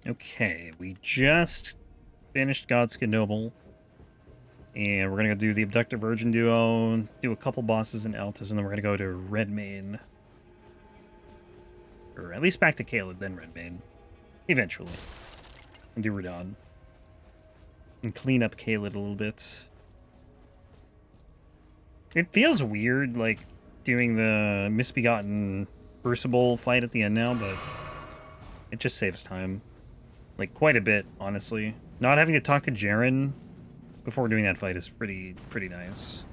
Okay, we just finished Godskin Noble. And we're going to go do the Abductor Virgin Duo, do a couple bosses in Altus, and then we're going to go to Redmane. Or at least back to Caelid, then Redmane. Eventually. And do Radahn. And clean up Caelid a little bit. It feels weird, like, doing the Misbegotten Crucible fight at the end now, but it just saves time. Like, quite a bit, honestly. Not having to talk to Jaren before doing that fight is pretty nice.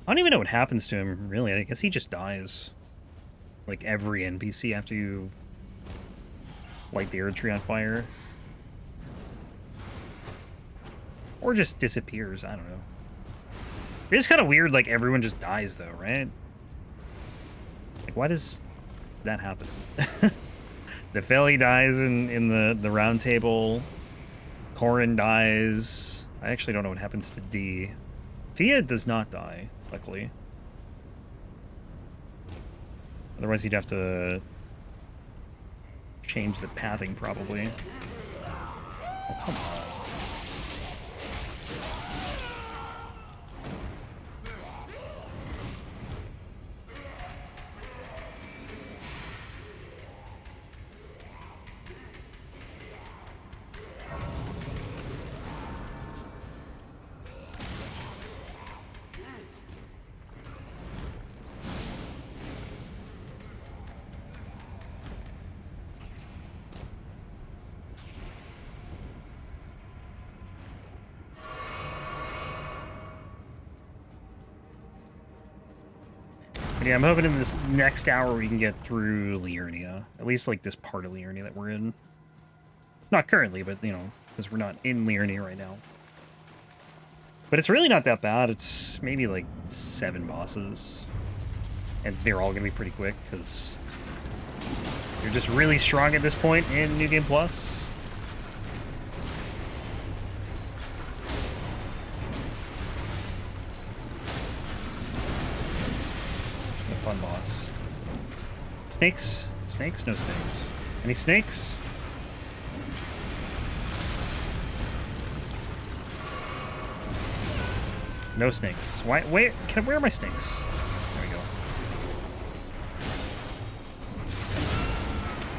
I don't even know what happens to him, really. I guess he just dies. Like every NPC after you light the Erdtree on fire. Or just disappears, I don't know. It is kind of weird, like, everyone just dies, though, right? Like, why does that happen? Nepheli dies in the round table. Corrin dies. I actually don't know what happens to D. Fia does not die, luckily. Otherwise he'd have to change the pathing, probably. Oh, come on. Yeah, I'm hoping in this next hour we can get through Liurnia. At least, like, this part of Liurnia that we're in. Not currently, but, you know, because we're not in Liurnia right now. But it's really not that bad. It's maybe, like, 7 bosses. And they're all going to be pretty quick, because you're just really strong at this point in New Game Plus. Fun boss. Snakes? Snakes? No snakes. Any snakes? No snakes. Why? Wait, where are my snakes? There we go.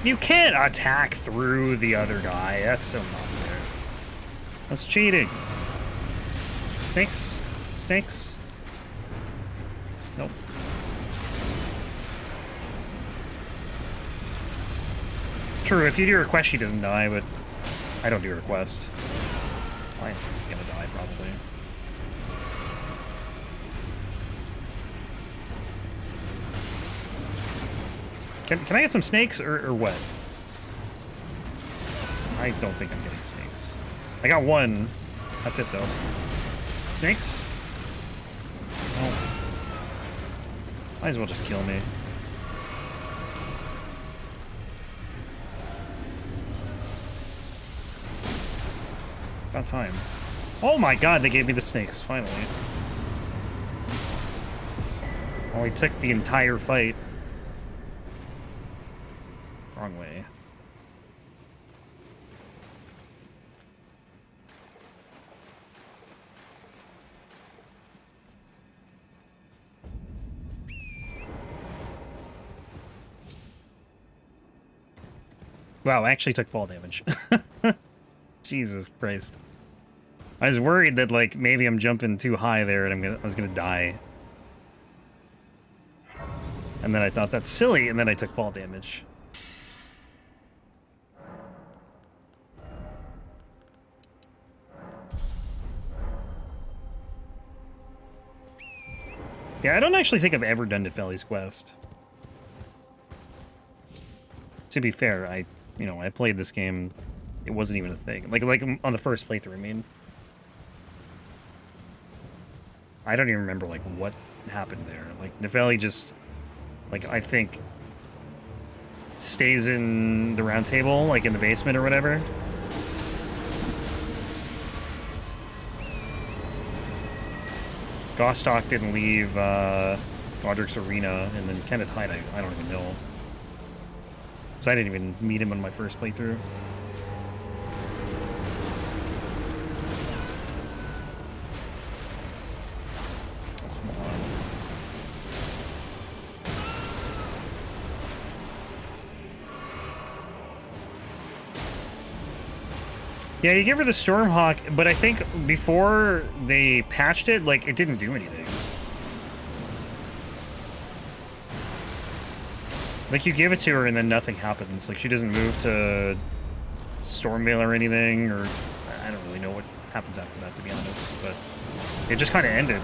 You can't attack through the other guy. That's so not fair. That's cheating. Snakes? Snakes? Nope. True, if you do a request, she doesn't die, but I don't do a request. I'm gonna die, probably. Can I get some snakes, or what? I don't think I'm getting snakes. I got one. That's it, though. Snakes? Oh. Might as well just kill me. About time. Oh my god, they gave me the snakes, finally. Only took the entire fight. Wrong way. Wow, I actually took fall damage. Jesus Christ. I was worried that, like, maybe I'm jumping too high there and I was gonna die. And then I thought that's silly, and then I took fall damage. Yeah, I don't actually think I've ever done Nepheli's quest. To be fair, I played this game. It wasn't even a thing. Like on the first playthrough, I mean. I don't even remember, like, what happened there. Like, Nepheli just, like, I think, stays in the round table, like, in the basement or whatever. Gostok didn't leave, Godric's Arena, and then Kenneth Hyde, I don't even know. Because I didn't even meet him on my first playthrough. Oh, come on. Yeah, you give her the Stormhawk, but I think before they patched it, like, it didn't do anything. Like, you give it to her and then nothing happens. Like, she doesn't move to Stormveil or anything, or I don't really know what happens after that, to be honest. But it just kind of ended.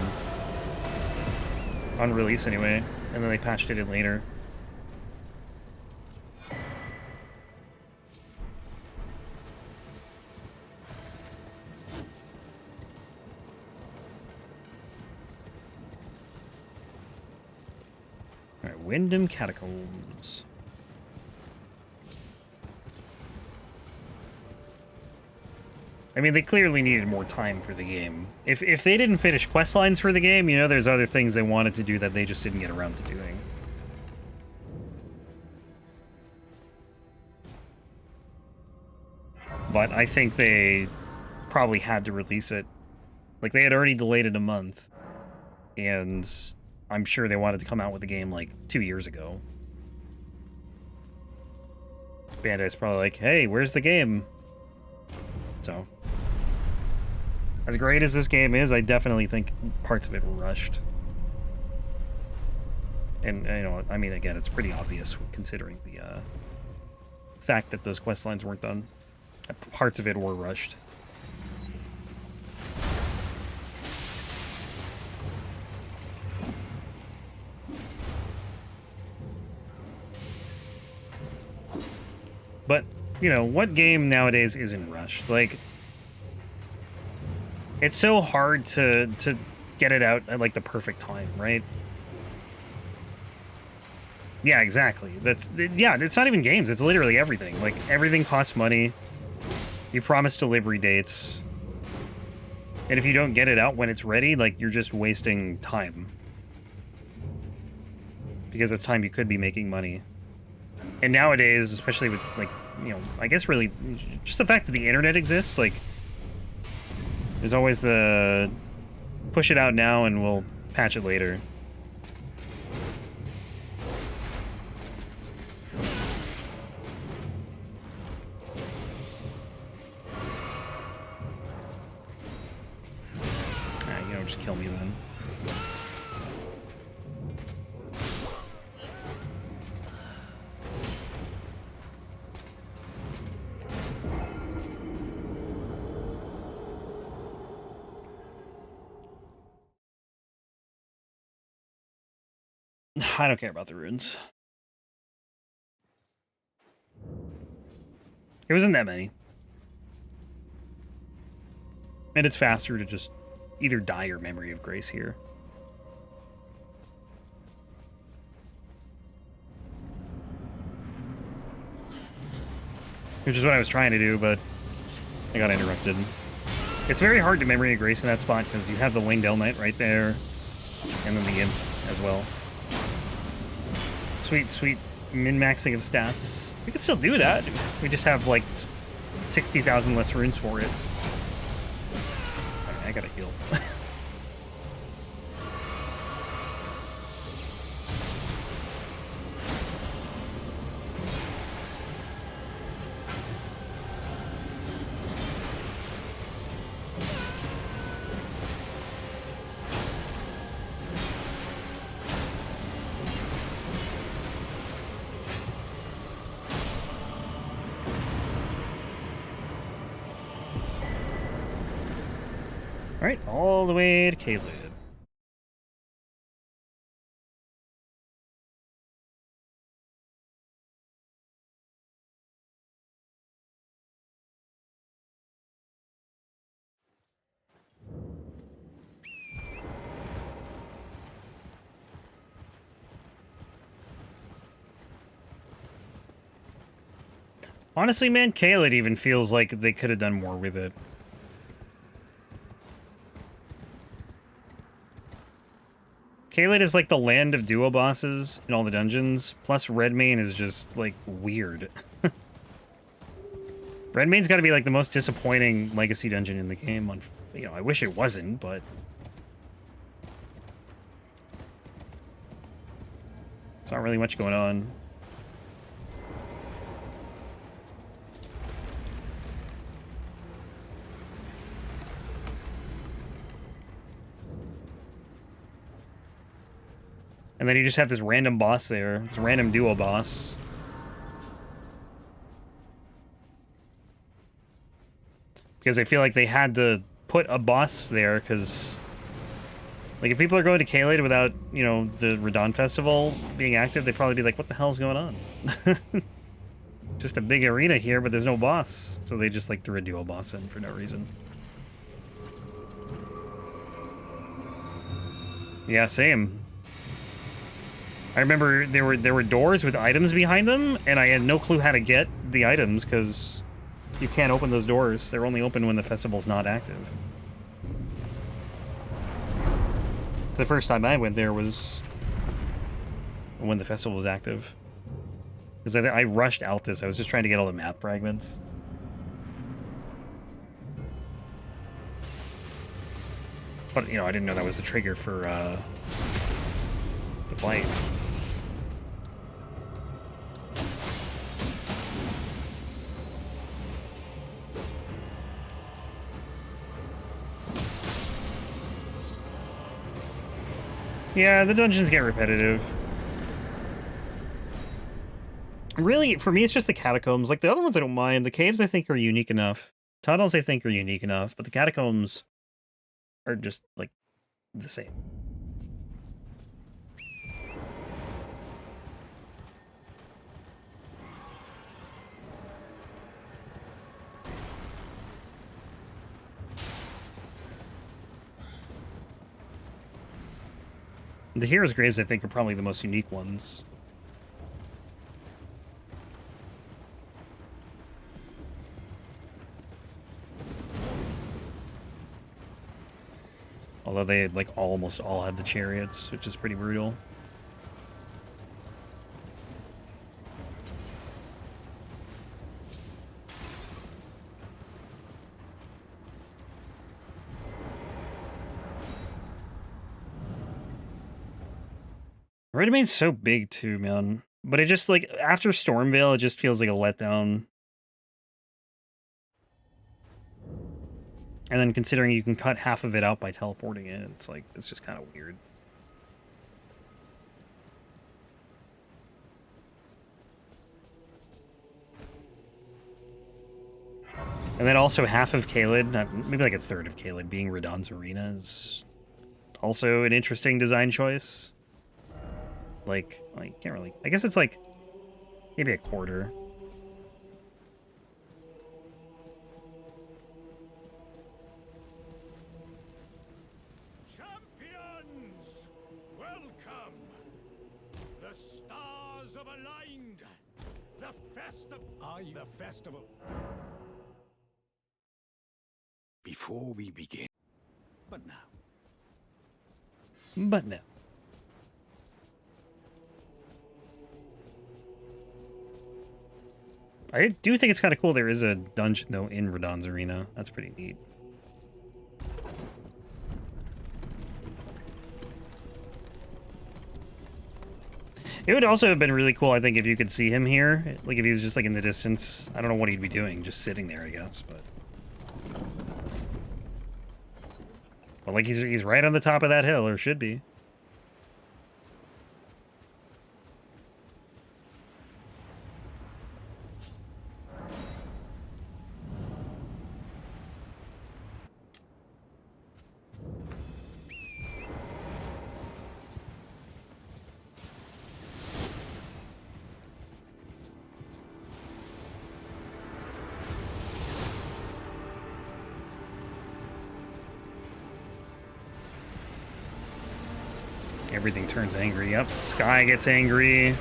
On release, anyway. And then they patched it in later. Alright, Wyndham Catacombs. I mean, they clearly needed more time for the game. If they didn't finish quest lines for the game, you know, there's other things they wanted to do that they just didn't get around to doing. But I think they probably had to release it. Like, they had already delayed it a month. And I'm sure they wanted to come out with the game, like, 2 years ago. Bandai's probably like, hey, where's the game? So, as great as this game is, I definitely think parts of it were rushed. And, you know, I mean, again, it's pretty obvious considering the fact that those quest lines weren't done. Parts of it were rushed. But, you know, what game nowadays isn't rushed? Like, it's so hard to get it out at, like, the perfect time, right? Yeah, exactly. Yeah, it's not even games. It's literally everything. Like, everything costs money. You promise delivery dates. And if you don't get it out when it's ready, like, you're just wasting time. Because it's time you could be making money. And nowadays, especially with, like, you know, I guess really, just the fact that the internet exists, like, there's always the push it out now and we'll patch it later. You know, just kill me then. I don't care about the runes. It wasn't that many. And it's faster to just either die or Memory of Grace here. Which is what I was trying to do, but I got interrupted. It's very hard to Memory of Grace in that spot because you have the Winged Knight right there, and then the Imp as well. Sweet, sweet min-maxing of stats. We can still do that. We just have, like, 60,000 less runes for it. I gotta heal. Alright, all the way to Caelid. Honestly, man, Caelid even feels like they could have done more with it. 'Cause, Caelid is like the land of duo bosses in all the dungeons, plus Redmane is just, like, weird. Redmane's gotta be, like, the most disappointing legacy dungeon in the game. You know, I wish it wasn't, but... There's not really much going on. And then you just have this random boss there, this random duo boss. Because I feel like they had to put a boss there, because... Like, if people are going to Caelid without, you know, the Radahn Festival being active, they'd probably be like, what the hell's going on? Just a big arena here, but there's no boss. So they just, like, threw a duo boss in for no reason. Yeah, same. I remember there were doors with items behind them, and I had no clue how to get the items, because you can't open those doors. They're only open when the festival's not active. The first time I went there was when the festival was active. Because I rushed Altus. I was just trying to get all the map fragments. But, you know, I didn't know that was the trigger for the flight. Yeah, the dungeons get repetitive. Really, for me, it's just the catacombs. Like, the other ones I don't mind. The caves, I think, are unique enough. Tunnels, I think, are unique enough. But the catacombs are just, like, the same. The heroes' graves, I think, are probably the most unique ones. Although they, like, almost all have the chariots, which is pretty brutal. Redmane's so big too, man. But it just, like, after Stormveil, it just feels like a letdown. And then considering you can cut half of it out by teleporting it, it's like, it's just kind of weird. And then also half of Caelid, maybe like a third of Caelid being Radahn's arena is also an interesting design choice. Like, I can't really... I guess it's like maybe a quarter. Champions, welcome. The stars have aligned. The festival. Before we begin. But now. I do think it's kind of cool there is a dungeon, though, in Radahn's arena. That's pretty neat. It would also have been really cool, I think, if you could see him here. Like, if he was just, like, in the distance. I don't know what he'd be doing, just sitting there, I guess, but... Well, like, he's right on the top of that hill, or should be. Everything turns angry. Yep, Sky gets angry.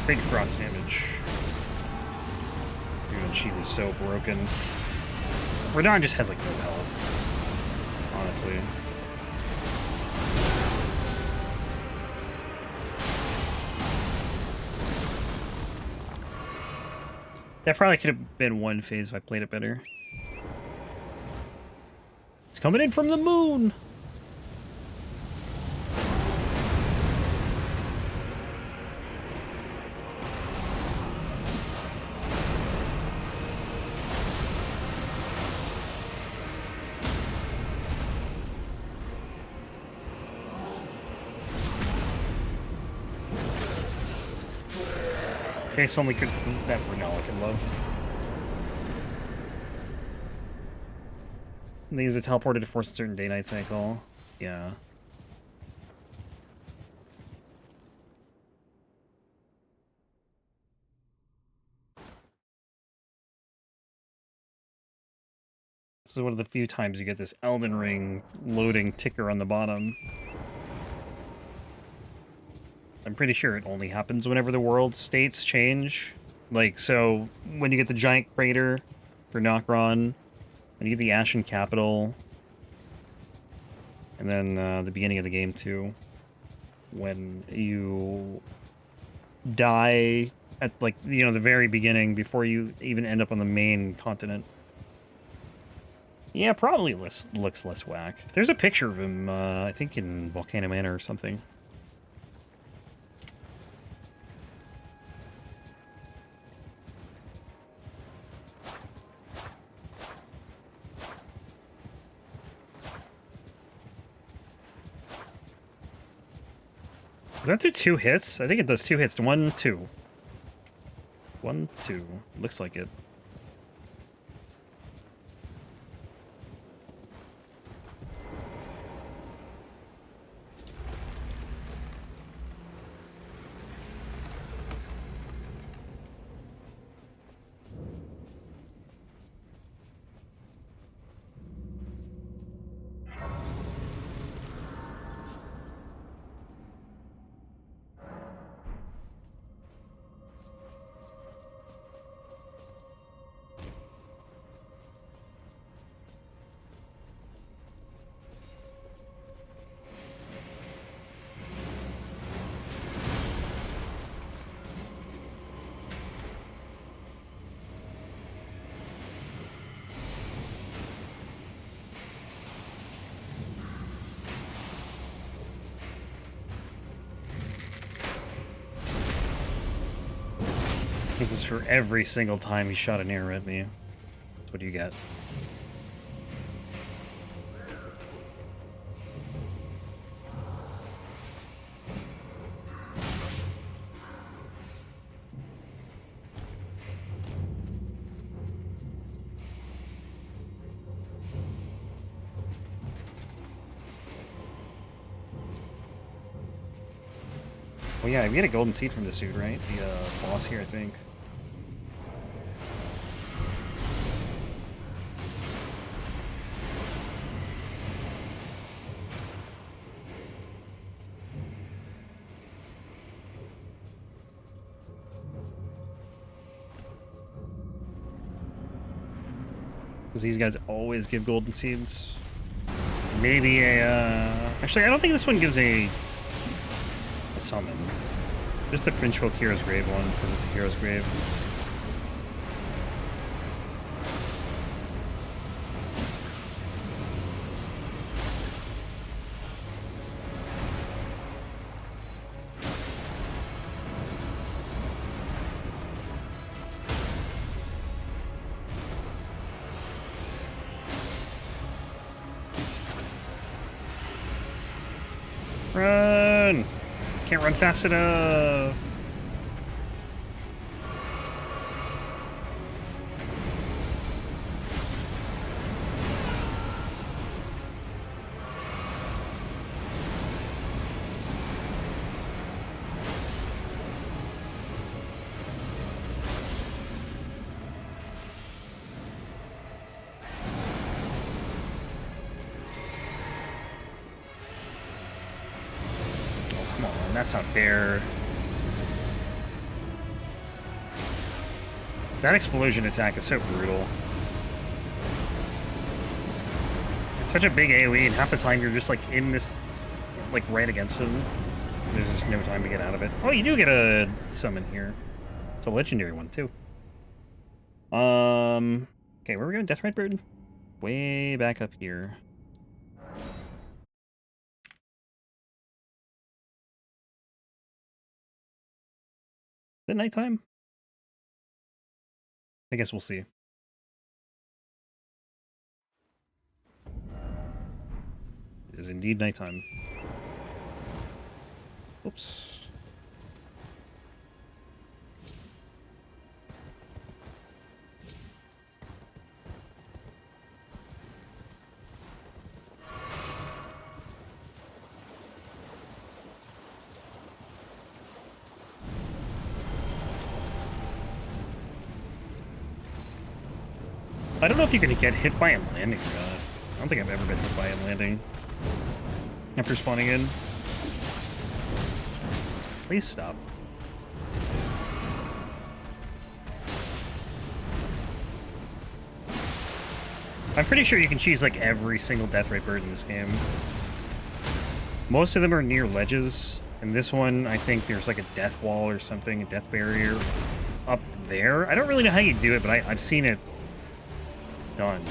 Big frost damage. Dude, and she is so broken. Radahn just has like no health. Honestly. That probably could have been one phase if I played it better. It's coming in from the moon! Face only could that Renala can love. These are teleported to force a certain day-night cycle. Yeah. This is one of the few times you get this Elden Ring loading ticker on the bottom. I'm pretty sure it only happens whenever the world states change. Like, so, when you get the giant crater for Nokron, when you get the Ashen Capital, and then the beginning of the game, too. When you die at, like, you know, the very beginning, before you even end up on the main continent. Yeah, probably looks less whack. There's a picture of him, I think in Volcano Manor or something. Does that do 2 hits? I think it does 2 hits. 1, 2. 1, 2. Looks like it. This is for every single time he shot an arrow at me. What do you get? Well, yeah, we get a golden seed from this dude, right? The boss here, I think. Because these guys always give golden seeds. Maybe a, actually, I don't think this one gives a summon. Just the Fringefolk Hero's Grave one, because it's a Hero's Grave. Run! Can't run fast enough. That's not fair. That explosion attack is so brutal. It's such a big AoE, and half the time you're just like in this, like right against him. There's just no time to get out of it. Oh, you do get a summon here. It's a legendary one too. Okay, where are we going? Deathrite Bird? Way back up here. Is it nighttime? I guess we'll see. It is indeed nighttime. Oops. I don't know if you can get hit by him landing or not. I don't think I've ever been hit by him landing after spawning in. Please stop. I'm pretty sure you can choose like every single Deathrite Bird in this game. Most of them are near ledges, and this one I think there's like a death wall or something, a death barrier up there. I don't really know how you do it, but I've seen it done.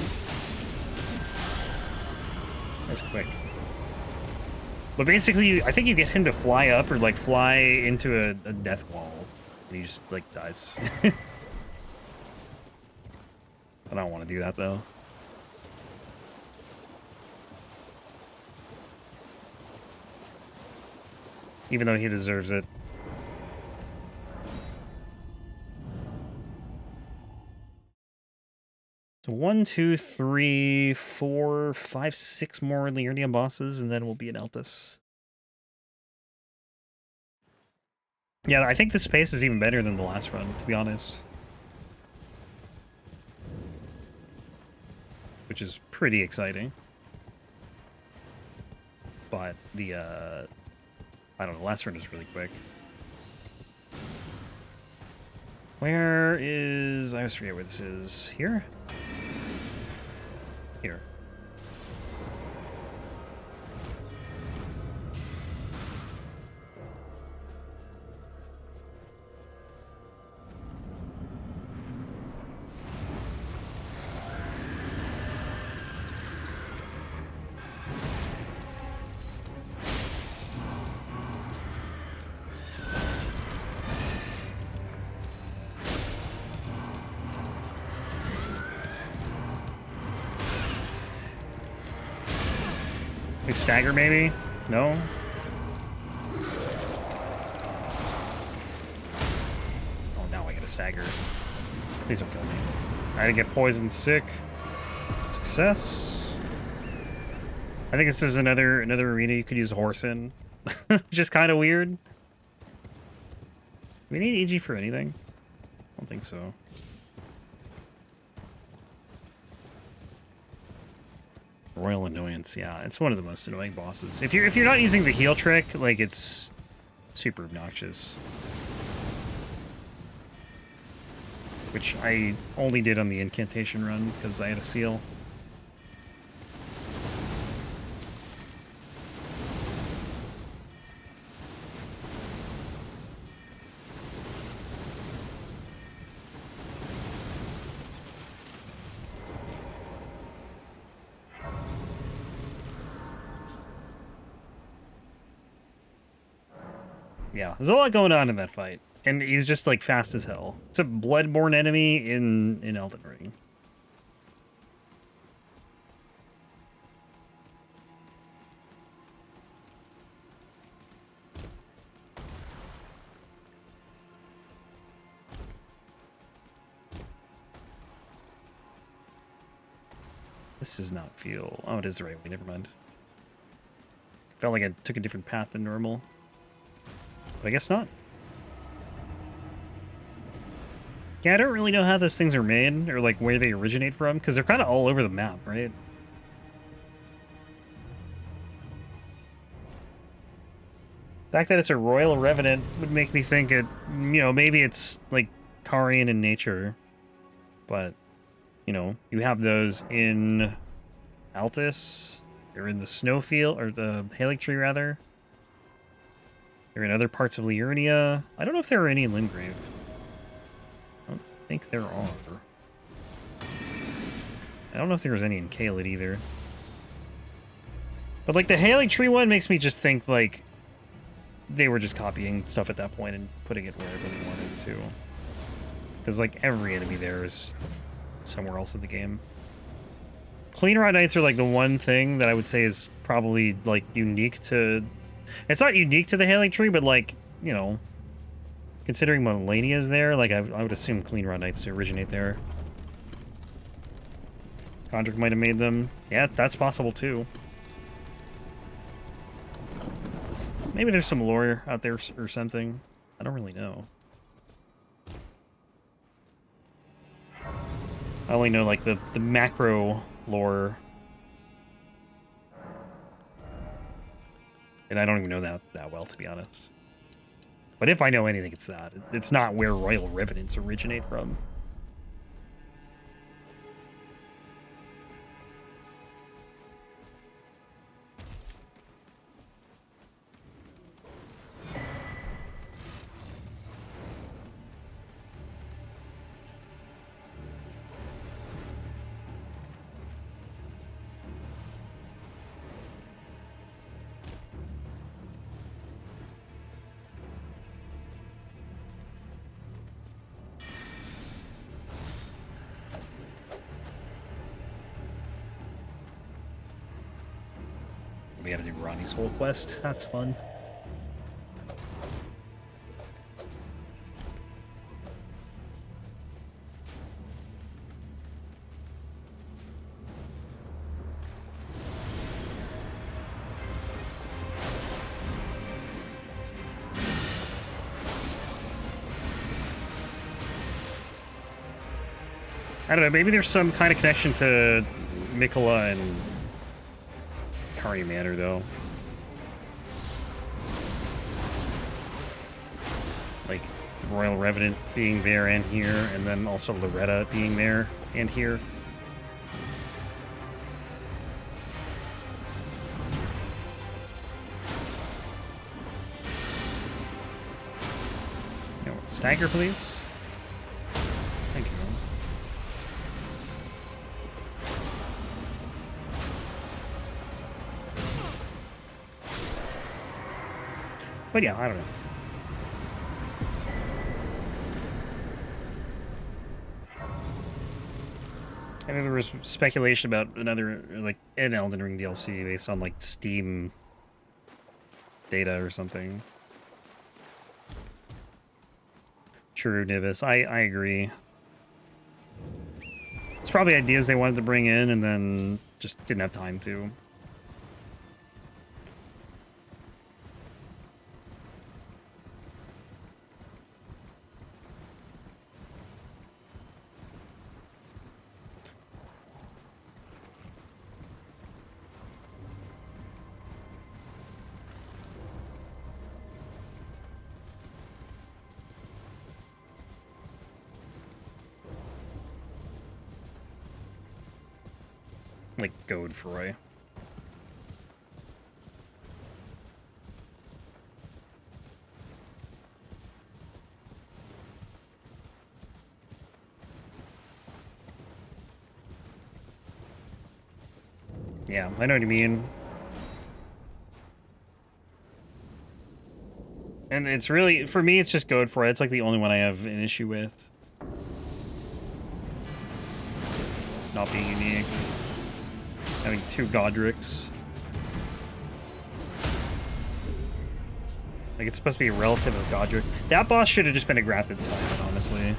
That's quick. But basically, I think you get him to fly up or like fly into a death wall, and he just like dies. I don't want to do that though. Even though he deserves it. So 1, 2, 3, 4, 5, 6 more Liurnia bosses, and then we'll be in Altus. Yeah, I think this pace is even better than the last run, to be honest. Which is pretty exciting. But the, I don't know, the last run was really quick. Where is... I always forget where this is. Here? Here. Stagger, maybe? No? Oh, now I get a stagger. Please don't kill me. I didn't get poisoned sick. Success. I think this is another arena you could use a horse in. Just kind of weird. Do we need EG for anything? I don't think so. Royal Annoyance, yeah, it's one of the most annoying bosses. If you're not using the heal trick, like it's super obnoxious. Which I only did on the incantation run because I had a seal. Yeah, there's a lot going on in that fight. And he's just, like, fast as hell. It's a bloodborne enemy in Elden Ring. This does not feel... Oh, it is the right way, never mind. Felt like I took a different path than normal. But I guess not. Yeah, I don't really know how those things are made, or like where they originate from, because they're kind of all over the map, right? The fact that it's a royal revenant would make me think it, you know, maybe it's like Carian in nature. But, you know, you have those in Altus. They're in the Snowfield, or the Erdtree, rather. They're in other parts of Liurnia. I don't know if there are any in Limgrave. I don't think there are. I don't know if there was any in Caelid either. But, like, the Erdtree one makes me just think, like, they were just copying stuff at that point and putting it wherever they wanted it to. Because, like, every enemy there is somewhere else in the game. Clean Rot Knights are, like, the one thing that I would say is probably, like, unique to... It's not unique to the Erdtree, but, like, you know, considering Malenia is there, like, I would assume Clean Rot Knights to originate there. Gondrick might have made them. Yeah, that's possible, too. Maybe there's some lore out there or something. I don't really know. I only know, like, the macro lore. And I don't even know that well, to be honest. But if I know anything, it's that. It's not where Royal Revenants originate from. We gotta do Ronnie's whole quest. That's fun. I don't know, maybe there's some kind of connection to Mikola and Kari Manor, though. Like, the Royal Revenant being there and here, and then also Loretta being there and here. You know, stagger, please. Thank you. But yeah, I don't know. I know there was speculation about another, like, an Elden Ring DLC based on, like, Steam data or something. True, Nibis. I agree. It's probably ideas they wanted to bring in and then just didn't have time to. Like, Godfroy. Yeah, I know what you mean. And it's really, for me, it's just Godfroy. It's like the only one I have an issue with. Not being unique. Having two Godricks. Like, it's supposed to be a relative of Godric. That boss should have just been a grafted Scion, honestly.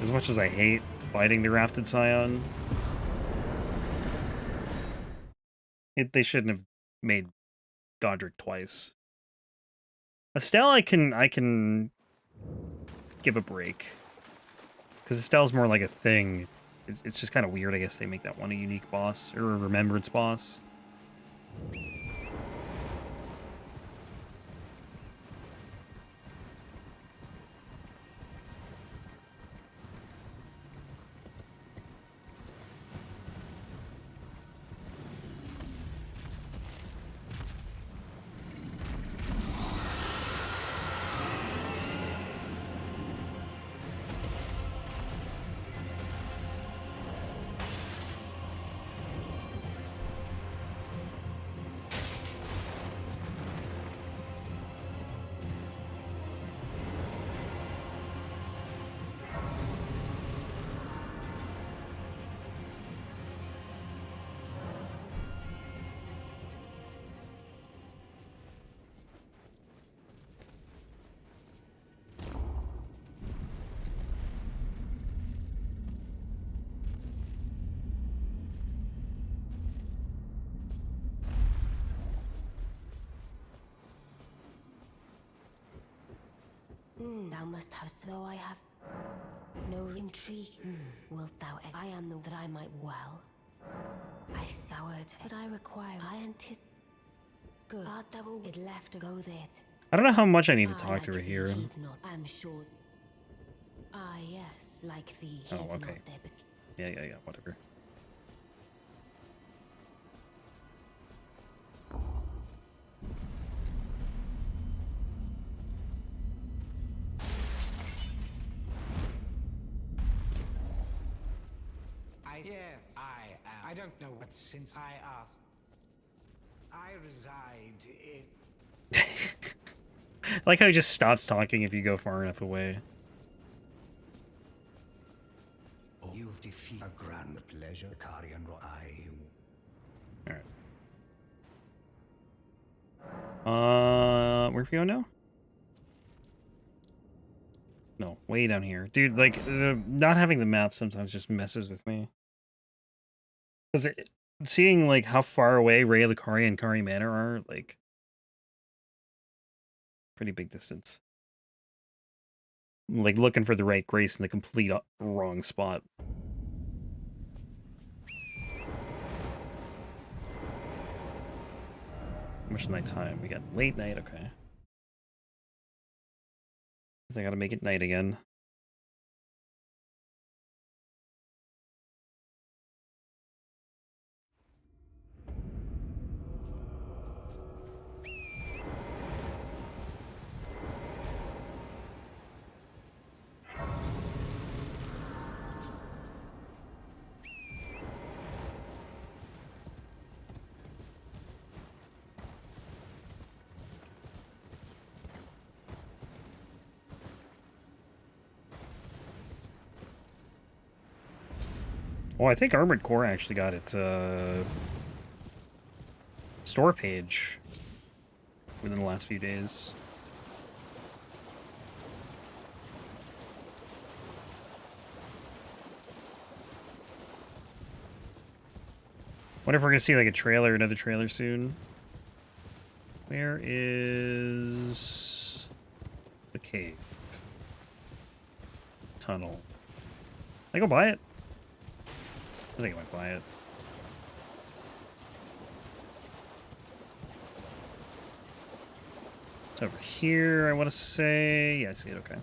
As much as I hate fighting the grafted Scion, they shouldn't have made Godric twice. Estelle, I can give a break. Because Estelle's more like a thing. It's just kind of weird, I guess, they make that one a unique boss, or a remembrance boss. must have, though I have no intrigue. Wilt thou? I am the that I might well. I soured, but I require. I anticipate. Good. Art thou it left to go there? I don't know how much I need to talk like to her thee, here. heed not. I'm sure. Ah, yes, like thee. Oh, Heed okay. not their Yeah, whatever. Yes, I am. I don't know what since I asked. I reside in... I like how he just stops talking if you go far enough away. You've defeated a grand pleasure, Lucaria and Raya. Alright. Where are we going now? No, way down here. Dude, like, not having the map sometimes just messes with me. Because seeing, like, how far away Raya, Lucaria, and Kari Manor are, like, pretty big distance. I'm, like, looking for the right grace in the complete wrong spot. How much nighttime? We got late night, okay. I gotta make it night again. Oh, I think Armored Core actually got its store page within the last few days. Wonder if we're gonna see like a trailer, another trailer soon. Where is the cave? Tunnel. Can I go buy it? I think I might buy it. It's over here, I want to say. Yeah, I see it, okay.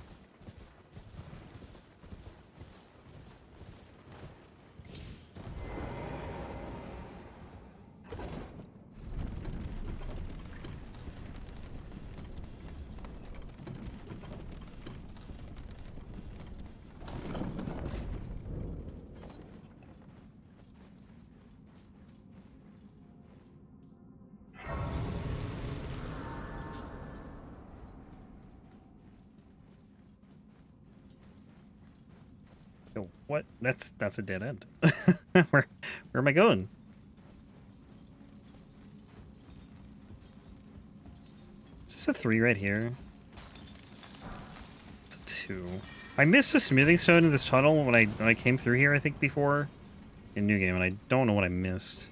Oh, what? That's a dead end. Where am I going? Is this a 3 right here? It's a 2. I missed a smithing stone in this tunnel when I came through here, I think, before in New Game, and I don't know what I missed.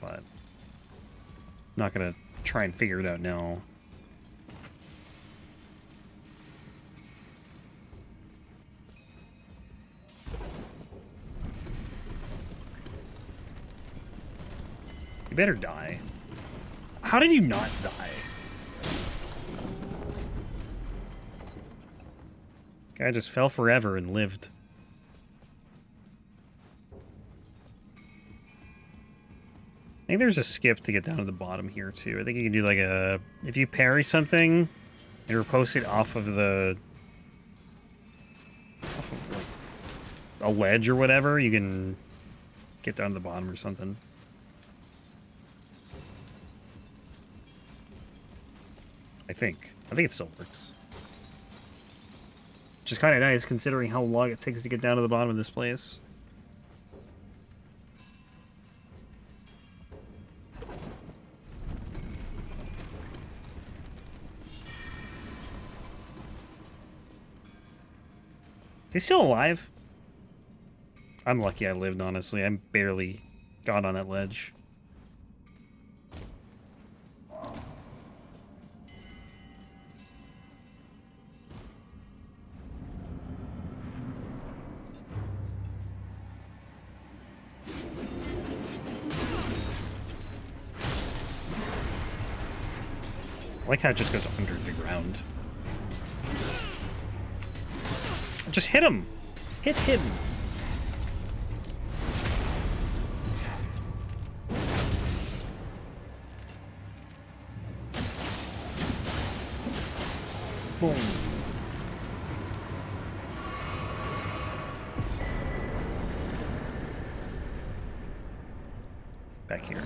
But I'm not gonna try and figure it out now. You better die. How did you not die? Guy just fell forever and lived. I think there's a skip to get down to the bottom here too. I think you can do like a... If you parry something and repulse it off of the... Off of like a ledge or whatever, you can get down to the bottom or something. I think it still works. Which is kind of nice considering how long it takes to get down to the bottom of this place. Is he still alive? I'm lucky I lived, honestly. I barely got on that ledge. like how it just goes under the ground. Just hit him! Hit him! Boom. Back here.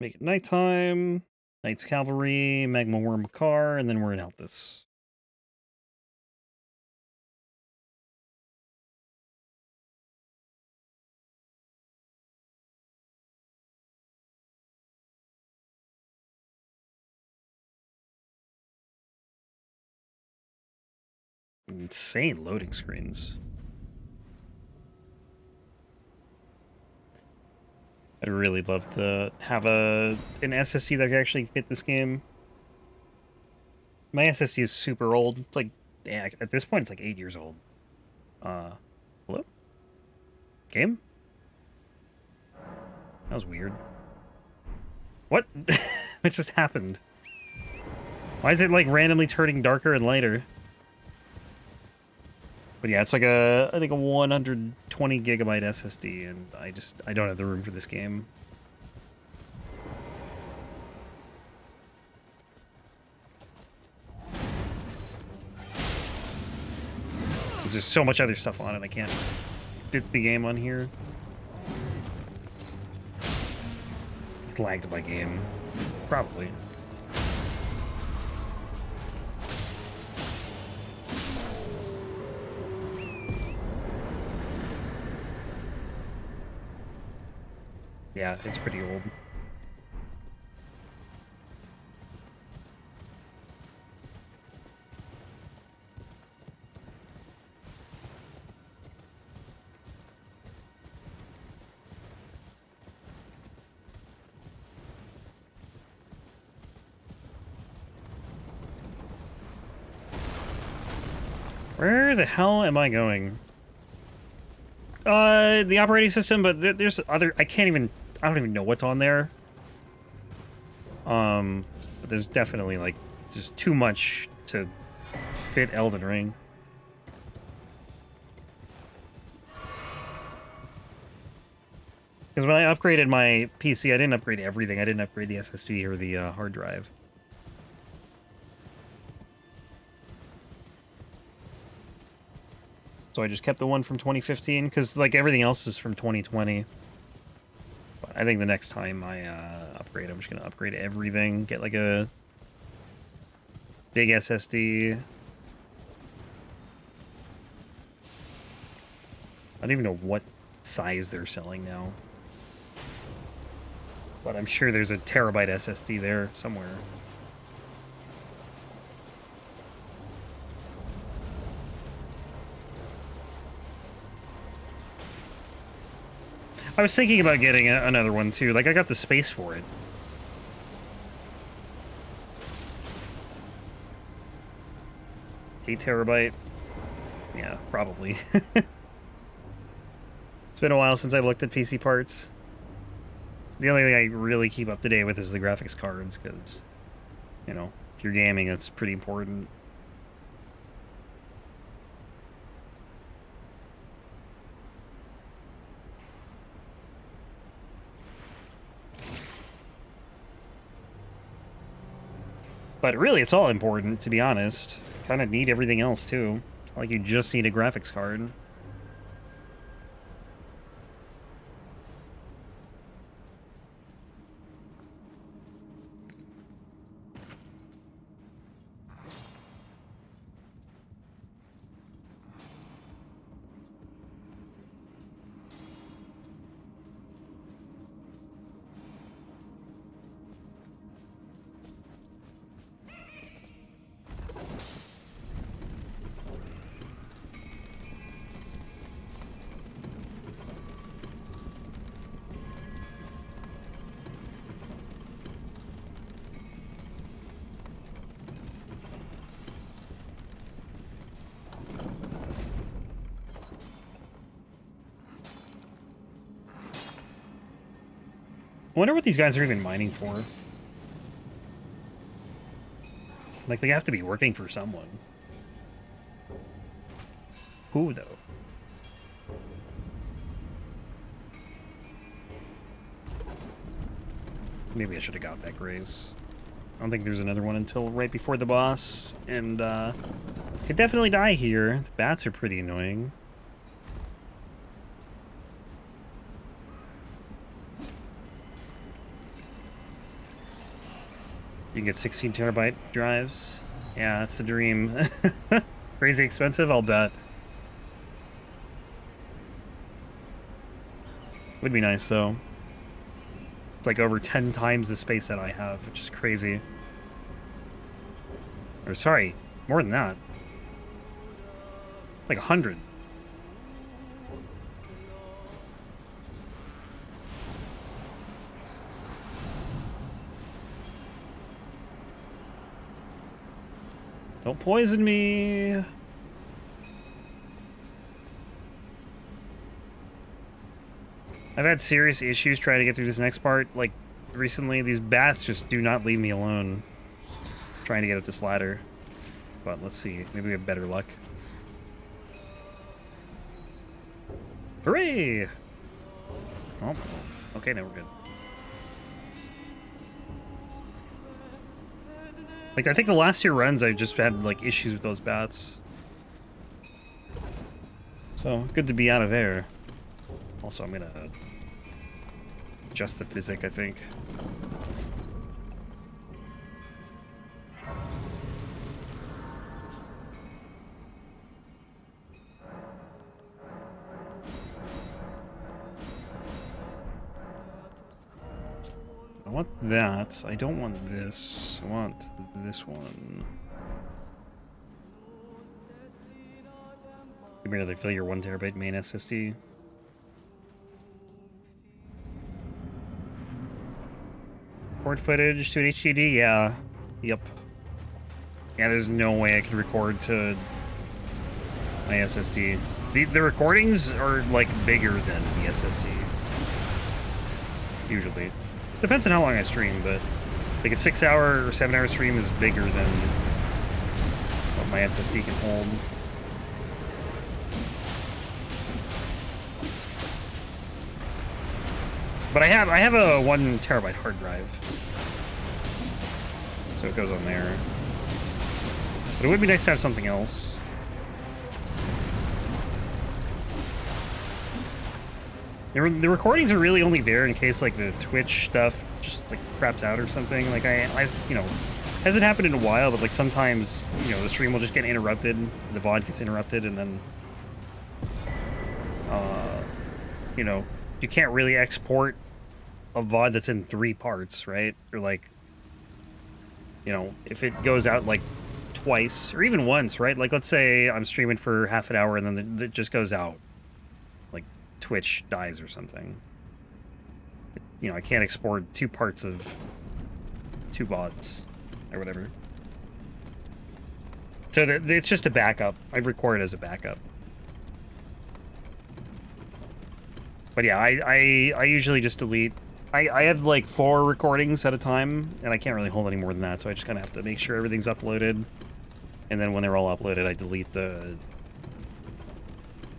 Make it nighttime. Knight's Cavalry, Magma Worm Car, and then we're in Altus. Insane loading screens. I'd really love to have an SSD that could actually fit this game. My SSD is super old. It's like, yeah, at this point, it's like 8 years old. Hello? Game? That was weird. What? What just happened? Why is it like randomly turning darker and lighter? But yeah, it's like I think a 120 gigabyte SSD, and I don't have the room for this game. There's just so much other stuff on it, I can't fit the game on here. It lagged my game. Probably. Yeah, it's pretty old. Where the hell am I going? The operating system, but there's other... I don't even know what's on there. But there's definitely, like, just too much to fit Elden Ring. Because when I upgraded my PC, I didn't upgrade everything. I didn't upgrade the SSD or the hard drive. So I just kept the one from 2015, because, like, everything else is from 2020. But I think the next time I upgrade, I'm just going to upgrade everything. Get, like, a big SSD. I don't even know what size they're selling now. But I'm sure there's a terabyte SSD there somewhere. I was thinking about getting another one too. Like, I got the space for it. 8 terabyte. Yeah, probably. It's been a while since I looked at PC parts. The only thing I really keep up to date with is the graphics cards, because, you know, if you're gaming, that's pretty important. But really, it's all important, to be honest. Kind of need everything else, too. It's not like you just need a graphics card. I wonder what these guys are even mining for. Like, they have to be working for someone. Who, though? Maybe I should have got that graze. I don't think there's another one until right before the boss. And, could definitely die here. The bats are pretty annoying. You can get 16 terabyte drives. Yeah, that's the dream. Crazy expensive, I'll bet. Would be nice, though. It's like over 10 times the space that I have, which is crazy. Or sorry, more than that. It's like 100. Don't poison me. I've had serious issues trying to get through this next part. Like, recently, these bats just do not leave me alone. Trying to get up this ladder. But let's see. Maybe we have better luck. Hooray! Oh, okay, now we're good. Like, I think the last 2 runs, I just had, like, issues with those bats. So, good to be out of there. Also, I'm gonna adjust the physic, I think. I want that. I don't want this. I want this one. You barely fill your 1 terabyte main SSD. Record footage to an HDD? Yeah. Yep. Yeah, there's no way I could record to my SSD. The recordings are, like, bigger than the SSD. Usually. Depends on how long I stream, but like a 6-hour or 7-hour stream is bigger than what my SSD can hold. But I have a 1 terabyte hard drive, so it goes on there. But it would be nice to have something else. The recordings are really only there in case, like, the Twitch stuff just, like, craps out or something. Like, I've, you know, hasn't happened in a while, but, like, sometimes, you know, the stream will just get interrupted, the VOD gets interrupted, and then, you know, you can't really export a VOD that's in 3 parts, right? Or, like, you know, if it goes out, like, twice, or even once, right? Like, let's say I'm streaming for half an hour, and then it just goes out. Twitch dies or something. You know, I can't export 2 parts of 2 VODs or whatever. So it's just a backup. I record it as a backup. But yeah, I usually just delete. I have like 4 recordings at a time, and I can't really hold any more than that, so I just kind of have to make sure everything's uploaded. And then when they're all uploaded, I delete the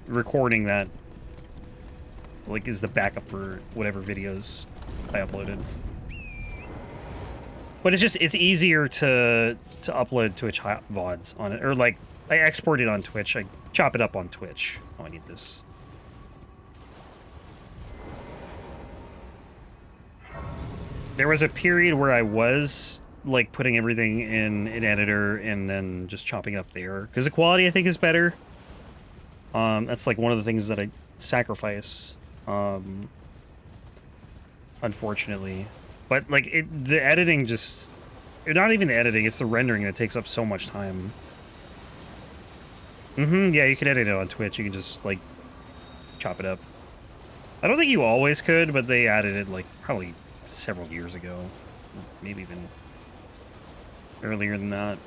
recording that like is the backup for whatever videos I uploaded. But it's easier to upload Twitch VODs on it, or like I export it on Twitch, I chop it up on Twitch. Oh, I need this. There was a period where I was like putting everything in an editor and then just chopping it up there because the quality I think is better. That's like one of the things that I sacrifice. Unfortunately, but like the editing just, not even the editing, it's the rendering that takes up so much time. Yeah, you can edit it on Twitch. You can just like chop it up. I don't think you always could, but they added it like probably several years ago, maybe even earlier than that.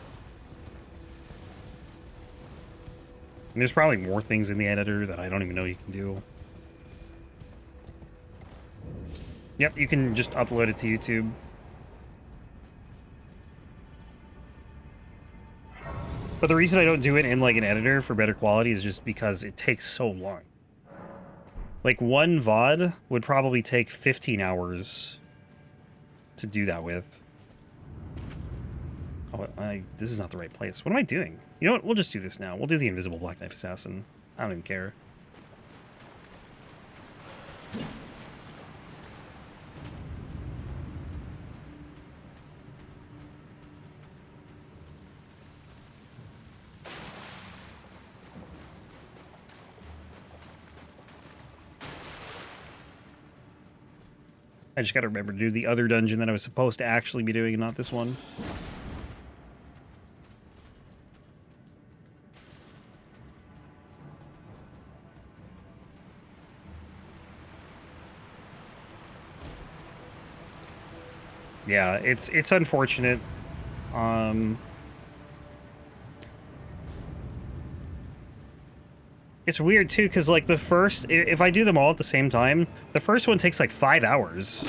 And there's probably more things in the editor that I don't even know you can do. Yep, you can just upload it to YouTube. But the reason I don't do it in like an editor for better quality is just because it takes so long. Like one VOD would probably take 15 hours to do that with. Oh, this is not the right place. What am I doing? You know what? We'll just do this now. We'll do the Invisible Black Knife Assassin. I don't even care. I just gotta remember to do the other dungeon that I was supposed to actually be doing and not this one. Yeah, it's unfortunate. It's weird too, because like the first, if I do them all at the same time, the first one takes like 5 hours,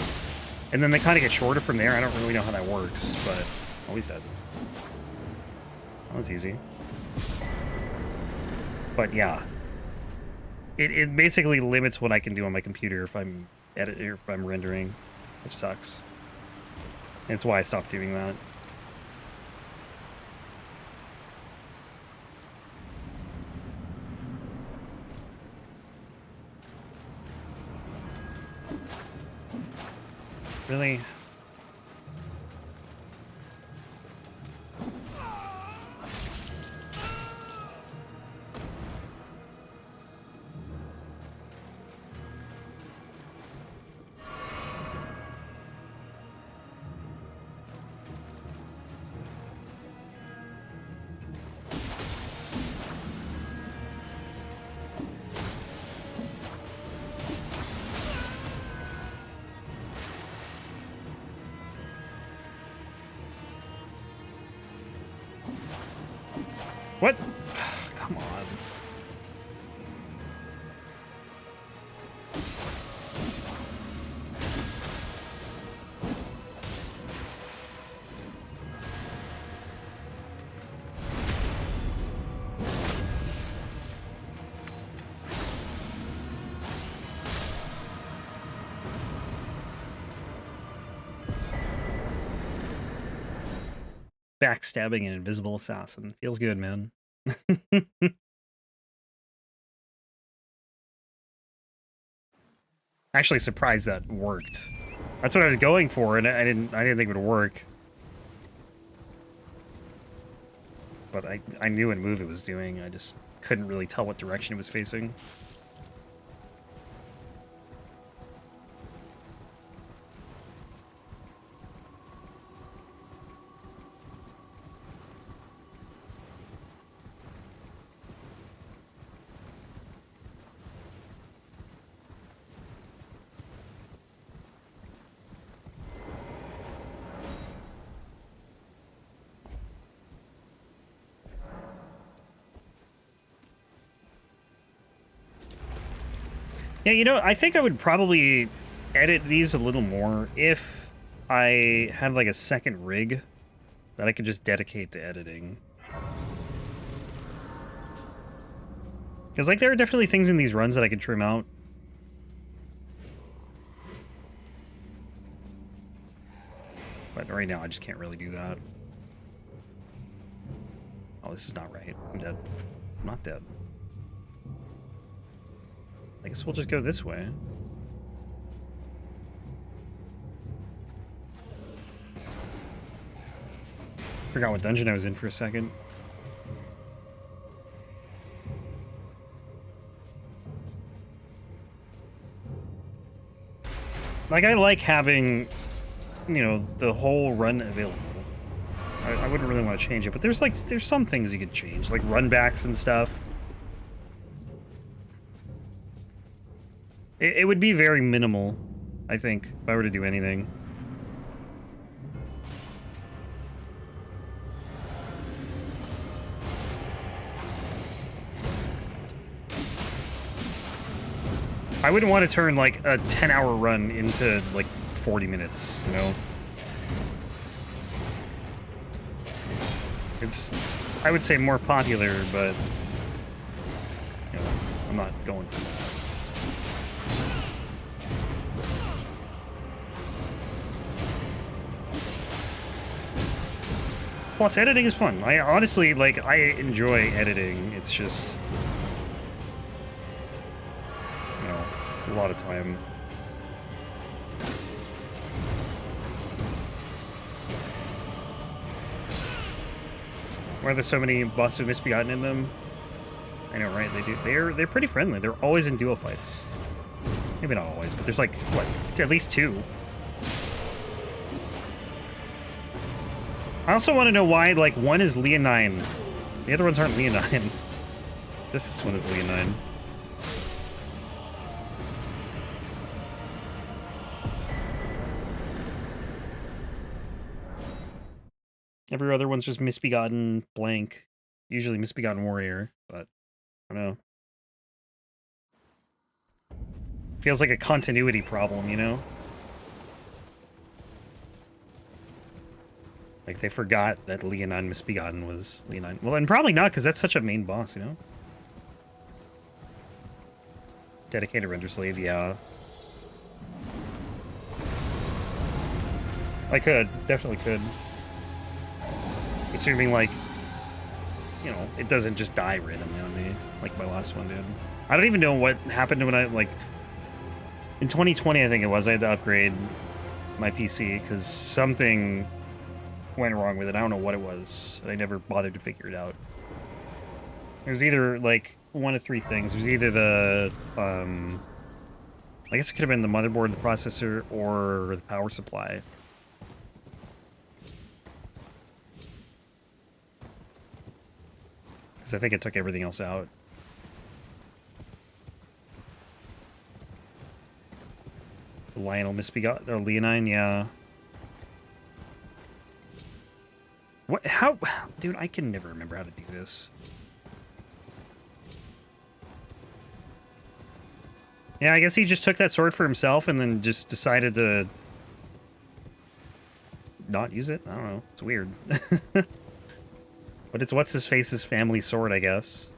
and then they kind of get shorter from there. I don't really know how that works, but oh, he's dead. That was easy. But yeah, it basically limits what I can do on my computer if I'm editing or if I'm rendering, which sucks. And it's why I stopped doing that. Really? What? Come on. Backstabbing an invisible assassin. Feels good, man. Actually surprised that worked. That's what I was going for, and I didn't think it would work. But I knew what move it was doing. I just couldn't really tell what direction it was facing. Yeah, you know, I think I would probably edit these a little more if I had like a second rig that I could just dedicate to editing. Because like there are definitely things in these runs that I could trim out. But right now I just can't really do that. Oh, this is not right. I'm dead. I'm not dead. I guess we'll just go this way. Forgot what dungeon I was in for a second. Like, I like having, you know, the whole run available. I wouldn't really want to change it, but there's some things you could change, like runbacks and stuff. It would be very minimal, I think, if I were to do anything. I wouldn't want to turn, like, a 10-hour run into, like, 40 minutes, you know? It's, I would say, more popular, but, you know, I'm not going for that. Plus, editing is fun. I honestly, like, I enjoy editing. It's just, you know, it's a lot of time. Why are there so many bosses with Misbegotten in them? I know, right? They do. They're pretty friendly. They're always in duo fights. Maybe not always, but there's like, what, at least 2. I also want to know why, like, one is Leonine. The other ones aren't Leonine. Just this one is Leonine. Every other one's just Misbegotten blank. Usually Misbegotten Warrior, but I don't know. Feels like a continuity problem, you know? Like, they forgot that Leonine Misbegotten was Leonine. Well, and probably not, because that's such a main boss, you know? Dedicated Render Slave, yeah. I could. Definitely could. Assuming, like, you know, it doesn't just die randomly on me, like my last one did. I don't even know what happened when I, like... In 2020, I think it was, I had to upgrade my PC, because something went wrong with it. I don't know what it was. I never bothered to figure it out. It was either, like, one of 3 things. It was either the, I guess it could have been the motherboard, the processor, or the power supply. Because I think it took everything else out. Lionel Misbegotten, or Leonine, yeah. What? How? Dude, I can never remember how to do this. Yeah, I guess he just took that sword for himself and then just decided to not use it? I don't know. It's weird. But it's what's-his-face's family sword, I guess.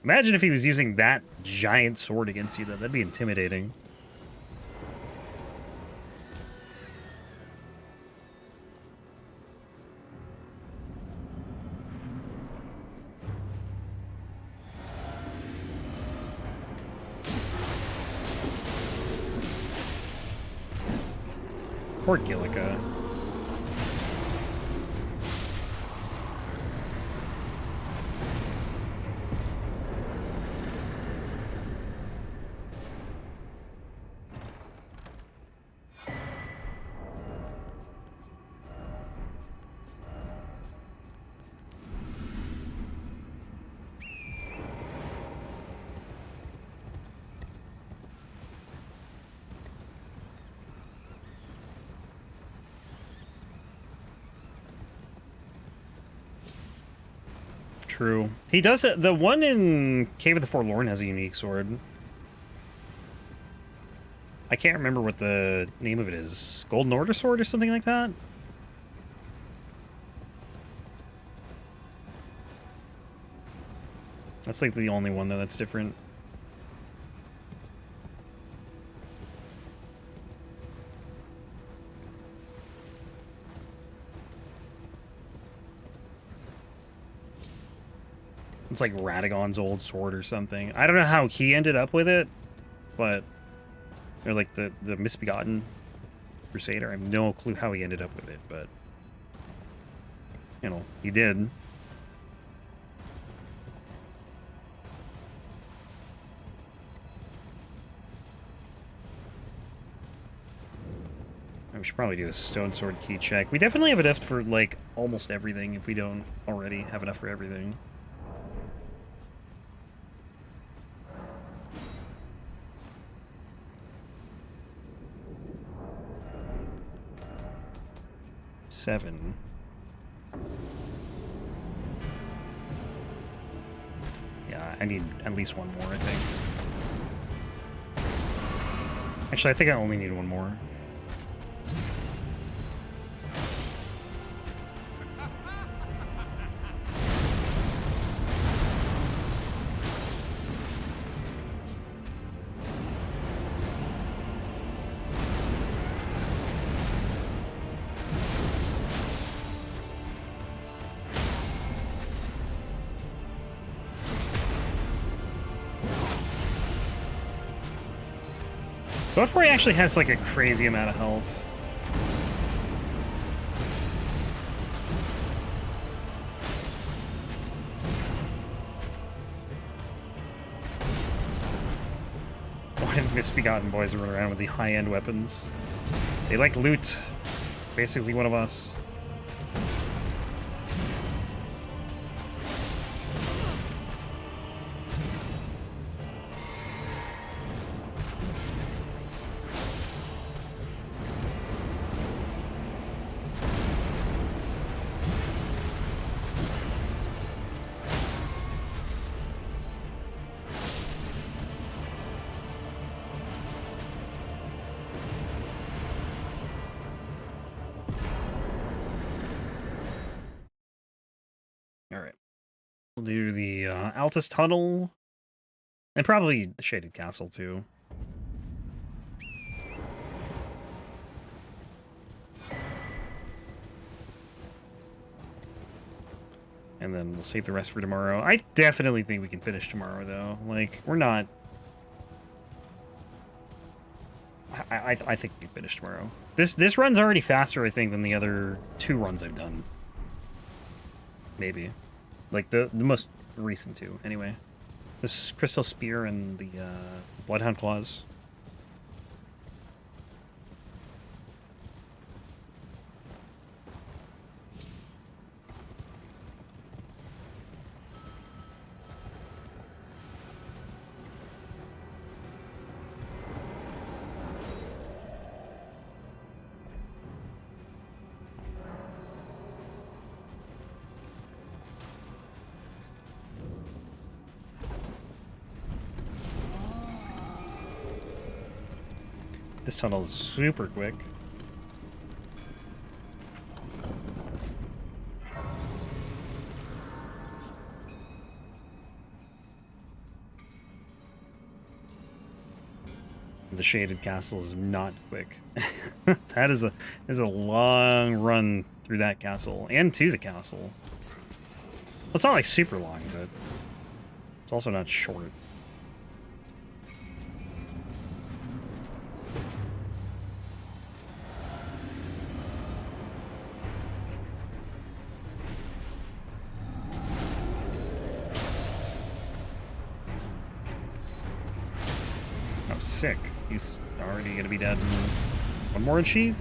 Imagine if he was using that giant sword against you, though. That'd be intimidating. Poor Gillica. True. He does it. The one in Cave of the Forlorn has a unique sword. I can't remember what the name of it is. Golden Order sword or something like that? That's like the only one though that's different. It's like Radagon's old sword or something. I don't know how he ended up with it, but or like the Misbegotten Crusader. I have no clue how he ended up with it, but you know, he did. We should probably do a stone sword key check. We definitely have enough for like almost everything if we don't already have enough for everything. Seven. Yeah, I need at least one more, I think. Actually, I think I only need one more. Godfrey actually has like a crazy amount of health. Why did Misbegotten boys run around with the high-end weapons? They like loot. Basically one of us. We'll do the Altus Tunnel, and probably the Shaded Castle, too. And then we'll save the rest for tomorrow. I definitely think we can finish tomorrow, though. Like, we're not... I think we can finish tomorrow. This run's already faster, I think, than the other 2 runs I've done. Maybe. Like, the most recent 2, anyway. This Crystal Spear and the Bloodhound Claws. This tunnel is super quick. The Shaded Castle is not quick. That is a long run through that castle and to the castle. Well, it's not like super long, but it's also not short. Sick. He's already gonna be dead. One more in sheath?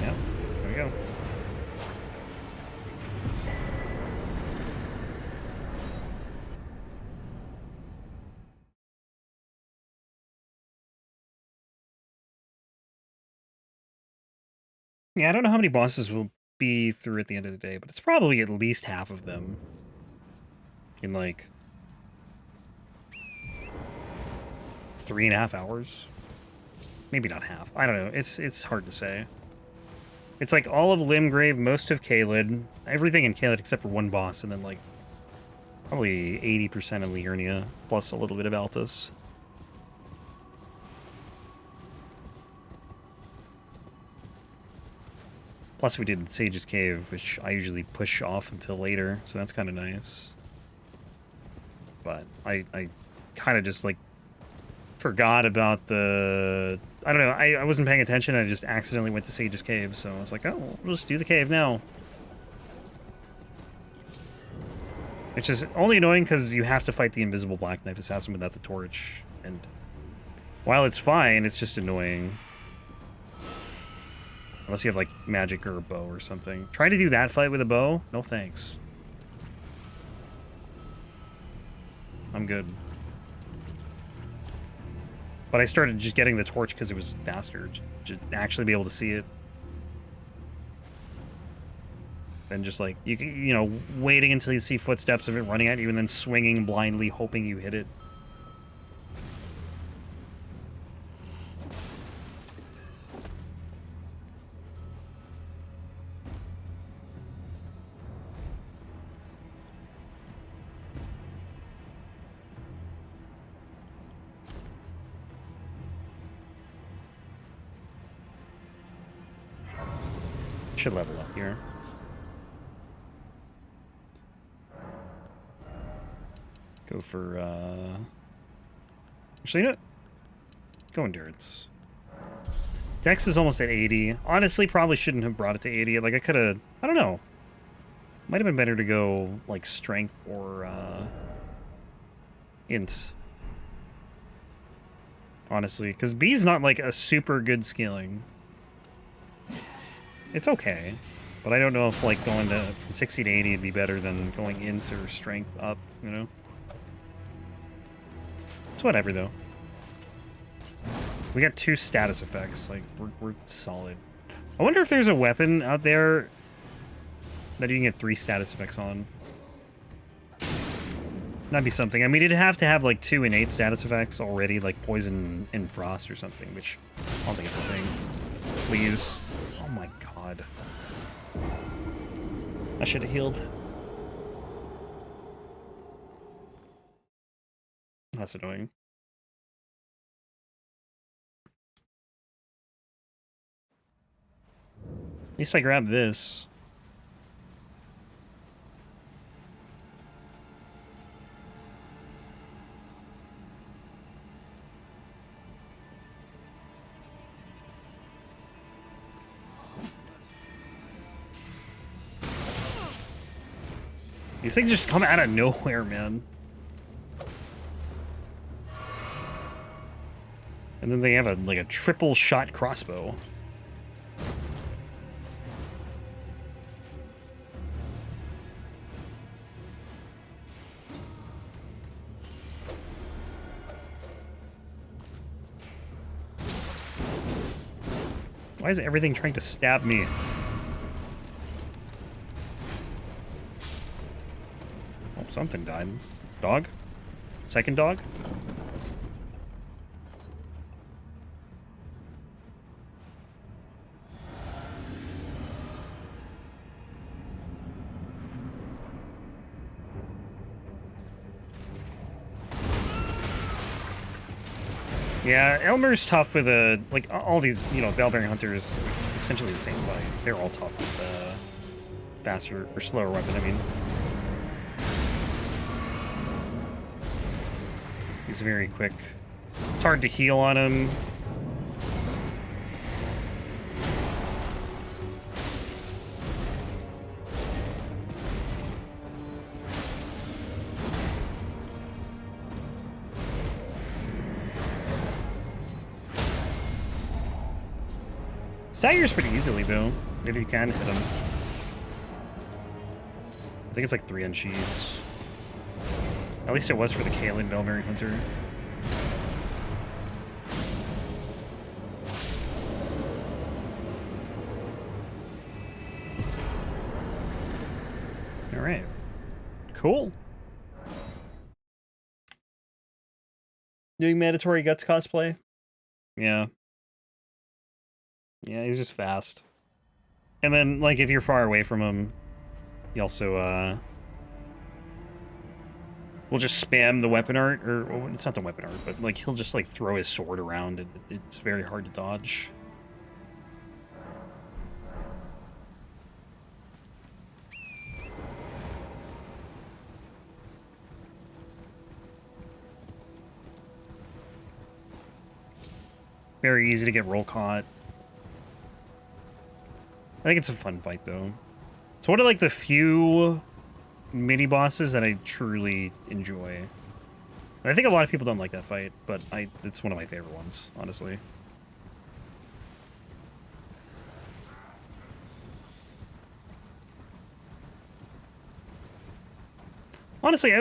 Yep, there we go. Yeah, I don't know how many bosses will be through at the end of the day, but it's probably at least half of them. In like 3.5 hours, maybe not half. I don't know. It's hard to say. It's like all of Limgrave, most of Caelid, everything in Caelid except for one boss, and then like probably 80% of Liurnia plus a little bit of Altus. Plus we did Sage's Cave, which I usually push off until later, so that's kind of nice. But I kind of just like forgot about the... I don't know, I wasn't paying attention, I just accidentally went to Sage's Cave, so I was like, oh, we'll just do the cave now. Which is only annoying because you have to fight the invisible Black Knife Assassin without the torch, and while it's fine, it's just annoying. Unless you have, like, magic or a bow or something. Trying to do that fight with a bow? No thanks. I'm good. But I started just getting the torch because it was faster, to actually be able to see it. And just like, you know, waiting until you see footsteps of it running at you and then swinging blindly, hoping you hit it. Should level up here. Go for, actually, no. Go endurance. Dex is almost at 80. Honestly, probably shouldn't have brought it to 80. Like, I could have, I don't know. Might have been better to go, like, strength or, int. Honestly, because B's not, like, a super good scaling. It's okay. But I don't know if, like, going to from 60 to 80 would be better than going int or strength up, you know? It's whatever, though. We got 2 status effects. Like, we're solid. I wonder if there's a weapon out there that you can get 3 status effects on. That'd be something. I mean, it'd have to have, like, 2 innate status effects already, like poison and frost or something, which I don't think it's a thing. Please. Oh my god. I should have healed. That's annoying. At least I grabbed this. These things just come out of nowhere, man. And then they have a like a triple shot crossbow. Why is everything trying to stab me? Oh, something died. Dog? Second dog? Yeah, Elmer's tough with a like all these, you know, Bellbearing Hunters, essentially the same fight. They're all tough with faster or slower weapon. I mean, he's very quick. It's hard to heal on him. Staggers pretty easily, though, if you can hit him. I think it's like 3 on sheaths. At least it was for the Caelid Bellbearing Hunter. Alright. Cool. Doing Mandatory Guts cosplay? Yeah. Yeah, he's just fast. And then, like, if you're far away from him, he also, will just spam the weapon art, or, well, it's not the weapon art, but, like, he'll just, like, throw his sword around, and it's very hard to dodge. Very easy to get roll caught. I think it's a fun fight, though. It's one of, like, the few mini-bosses that I truly enjoy. And I think a lot of people don't like that fight, but it's one of my favorite ones, honestly. Honestly, I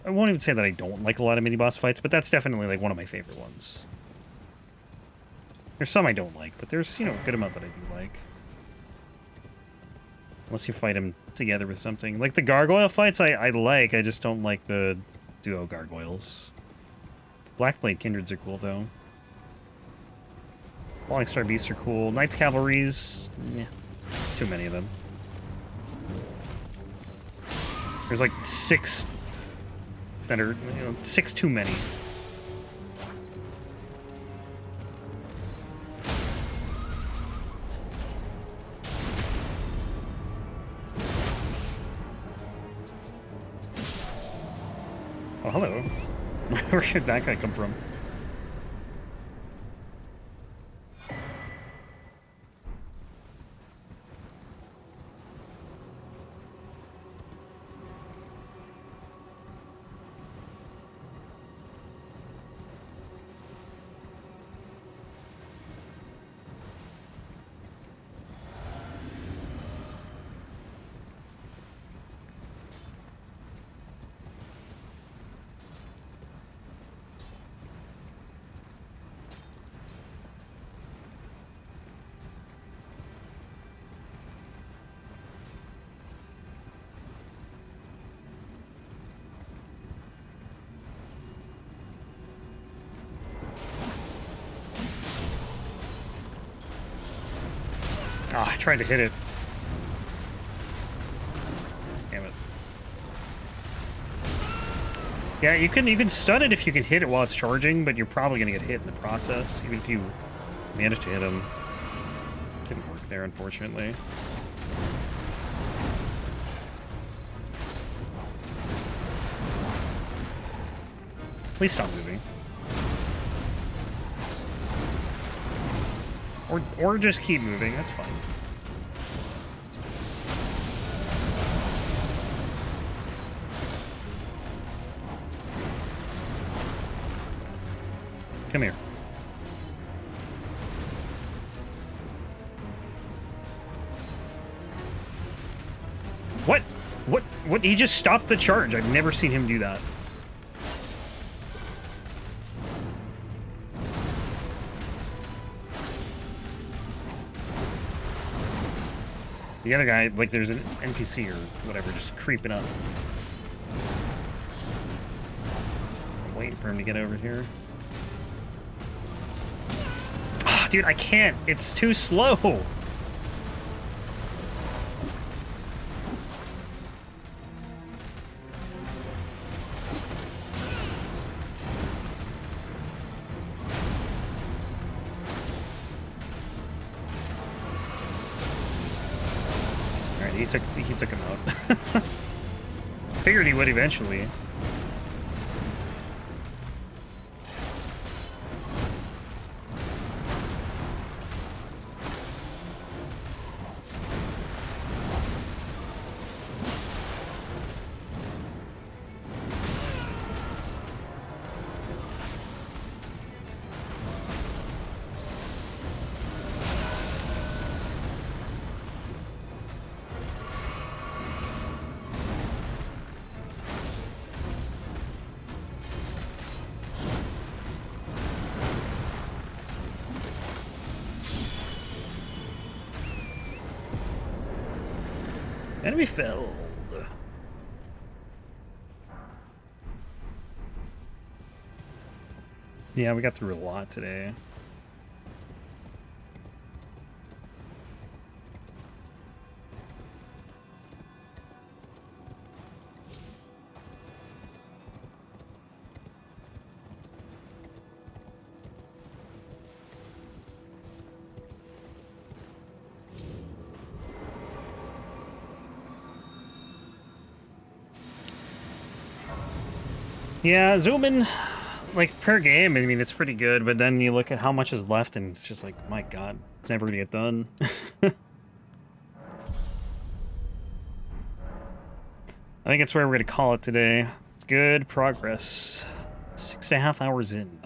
won't even say that I don't like a lot of mini-boss fights, but that's definitely, like, one of my favorite ones. There's some I don't like, but there's, you know, a good amount that I do like. Unless you fight them together with something. Like the gargoyle fights I like, I just don't like the duo gargoyles. Blackblade Kindreds are cool, though. Falling Star Beasts are cool. Knights Cavalries, yeah, too many of them. There's like 6 that are, you know, 6 too many. Oh, hello. Where did that guy come from? Ah, I tried to hit it. Damn it. Yeah, you can stun it if you can hit it while it's charging, but you're probably gonna get hit in the process, even if you manage to hit him. Didn't work there, unfortunately. Please stop moving. Or just keep moving, that's fine. Come here. What? What? He just stopped the charge. I've never seen him do that. The other guy, like, there's an NPC or whatever just creeping up. I'm waiting for him to get over here. Ah, dude, I can't. It's too slow. He took him out. Figured he would eventually. Enemy felled. Yeah, we got through a lot today. Yeah, zooming, like, per game, I mean, it's pretty good, but then you look at how much is left, and it's just like, my god, it's never gonna get done. I think that's where we're gonna call it today. It's good progress. 6.5 hours in.